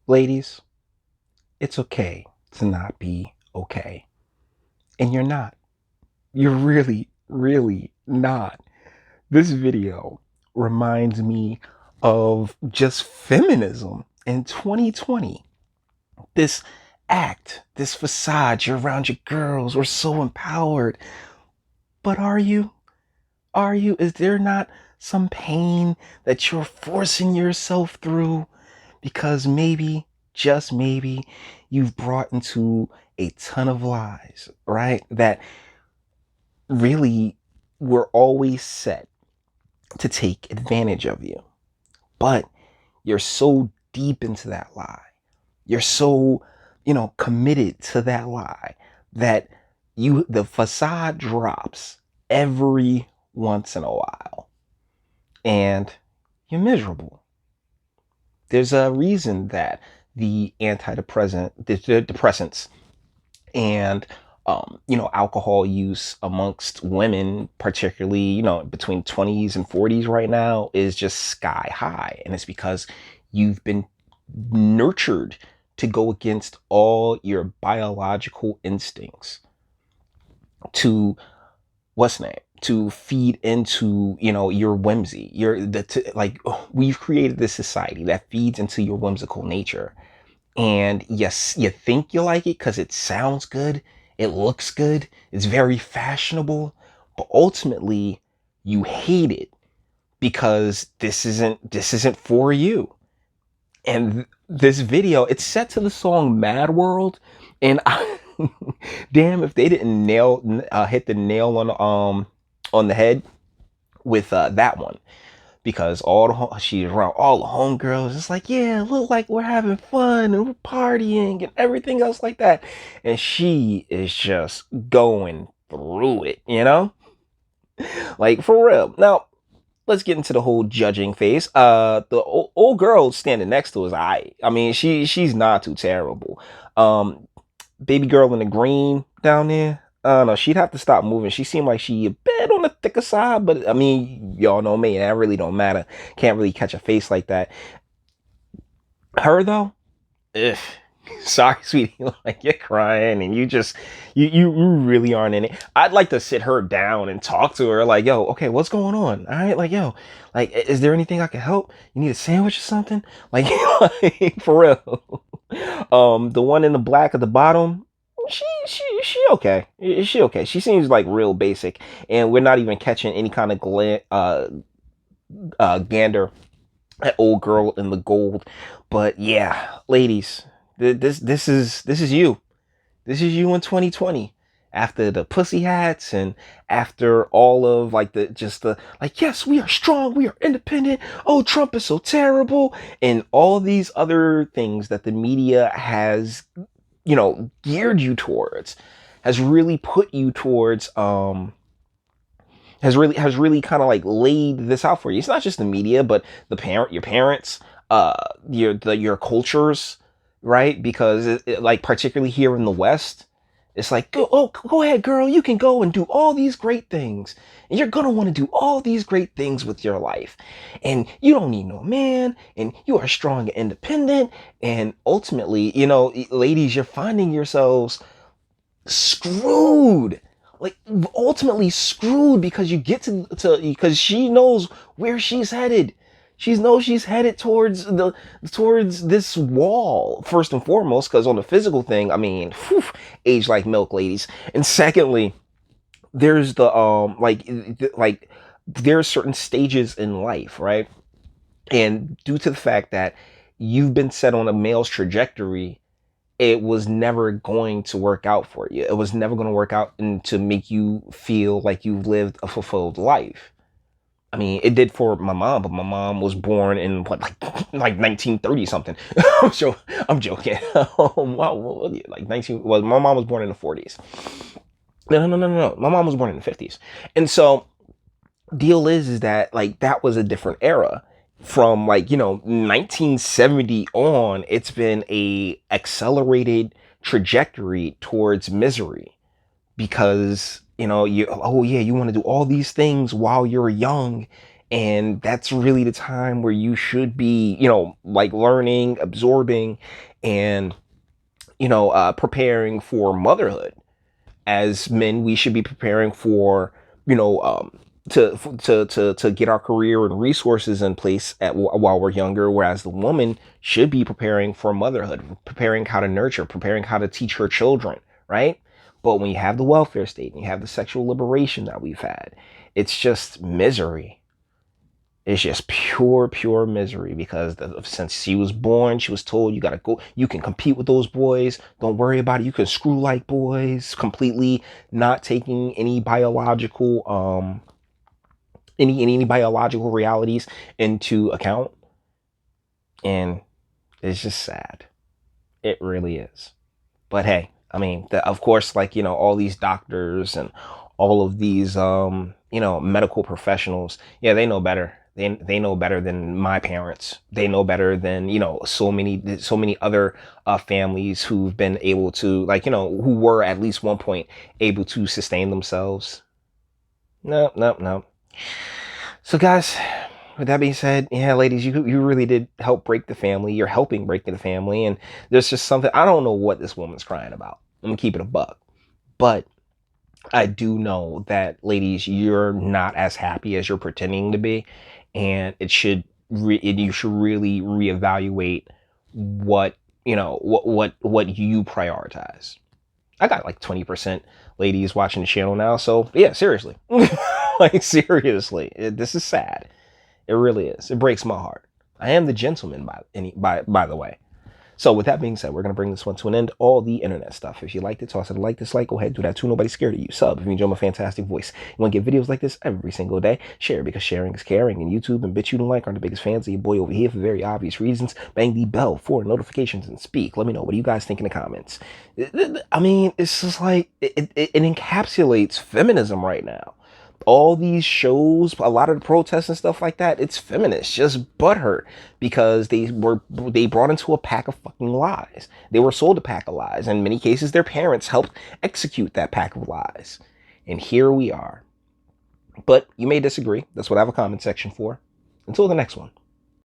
Ladies, it's okay to not be okay. And you're not. You're really, really not. This video reminds me of just feminism in 2020. This act, this facade, you're around your girls, we're so empowered. But are you? Are you? Is there not some pain that you're forcing yourself through? Because maybe, just maybe, you've brought into a ton of lies, right? That really were always set to take advantage of you. But you're so deep into that lie. You're so, committed to that lie that the facade drops every once in a while and you're miserable. There's a reason that the depressants and alcohol use amongst women, particularly between 20s and 40s right now, is just sky high, and it's because you've been nurtured to go against all your biological instincts to what's name to feed into your whimsy, like we've created this society that feeds into your whimsical nature. And yes, you think you like it because it sounds good, it looks good, it's very fashionable, but ultimately you hate it because this isn't for you. And this video, it's set to the song Mad World, and damn if they didn't hit the nail on the head with that one, because she's around all the homegirls. It's like, yeah, look like we're having fun and we're partying and everything else like that. And she is just going through it. Like, for real. Now, let's get into the whole judging phase. The old girl standing next to us, I mean, she's not too terrible. Baby girl in the green down there, I don't know, she'd have to stop moving. She seemed like she a bit on the thicker side, but I mean, y'all know me, that really don't matter. Can't really catch a face like that. Her though, ugh. Sorry, sweetie. Like, you're crying and you really aren't in it. I'd like to sit her down and talk to her, like, yo, okay, what's going on? All right, like, yo, like, is there anything I can help? You need a sandwich or something? Like, like, for real. The one in the black at the bottom, she okay. Is she okay? She seems like real basic, and we're not even catching any kind of gander at old girl in the gold. But yeah, ladies, this is you. This is you in 2020. After the pussy hats and after all of like the like, yes, we are strong, we are independent. Oh, Trump is so terrible, and all these other things that the media has, geared you towards, has really put you towards, has really kind of like laid this out for you. It's not just the media, but your parents, your cultures, right? Because like, particularly here in the West, it's like, go ahead, girl, you can go and do all these great things, and you're gonna want to do all these great things with your life, and you don't need no man, and you are strong and independent, and ultimately, ladies, you're finding yourselves screwed, like ultimately screwed, because you get to because she knows where she's headed. She knows she's headed towards this wall, first and foremost, because on the physical thing, I mean, whew, age like milk, ladies. And secondly, there's the like there's certain stages in life, right? And due to the fact that you've been set on a male's trajectory, it was never going to work out for you. It was never going to work out and to make you feel like you've lived a fulfilled life. I mean, it did for my mom, but my mom was born in what, like 1930 something. I'm joking. Wow, like 19. Well, my mom was born in the 40s. No. My mom was born in the 50s, and so deal is that, like, that was a different era. From, like, 1970 on, it's been a accelerated trajectory towards misery, because you want to do all these things while you're young, And that's really the time where you should be, like learning, absorbing, and, preparing for motherhood. As men, we should be preparing for, you know, um, to get our career and resources in place while we're younger. Whereas the woman should be preparing for motherhood, preparing how to nurture, preparing how to teach her children, right? But when you have the welfare state and you have the sexual liberation that we've had, it's just misery. It's just pure misery because since she was born, she was told you gotta go. You can compete with those boys. Don't worry about it. You can screw like boys. Completely not taking any biological any biological realities into account, and it's just sad. It really is. But hey, I mean, of course, like, all these doctors and all of these, medical professionals, yeah, they know better. They know better than my parents. They know better than, so many other families who've been able to, like, who were at least one point able to sustain themselves. No, no, no. So, guys, with that being said, yeah, ladies, you really did help break the family. You're helping break the family, and there's just something, I don't know what this woman's crying about. I'm gonna keep it a buck, but I do know that, ladies, you're not as happy as you're pretending to be, and you should really reevaluate what what you prioritize. I got like 20% ladies watching the channel now, so yeah, seriously, like seriously, this is sad. It really is. It breaks my heart. I am the gentleman by the way. So with that being said, we're gonna bring this one to an end. All the internet stuff. If you liked it, toss it a like, dislike, go ahead, do that too. Nobody's scared of you. Sub if you enjoy my fantastic voice. You wanna get videos like this every single day? Share because sharing is caring. And YouTube and Bitchute and like aren't the biggest fans of your boy over here for very obvious reasons. Bang the bell for notifications and speak. Let me know. What do you guys think in the comments? I mean, it's just like it encapsulates feminism right now. All these shows, a lot of the protests and stuff like that, it's feminists just butthurt because they brought into a pack of fucking lies. They were sold a pack of lies. In many cases, their parents helped execute that pack of lies. And here we are. But you may disagree. That's what I have a comment section for. Until the next one.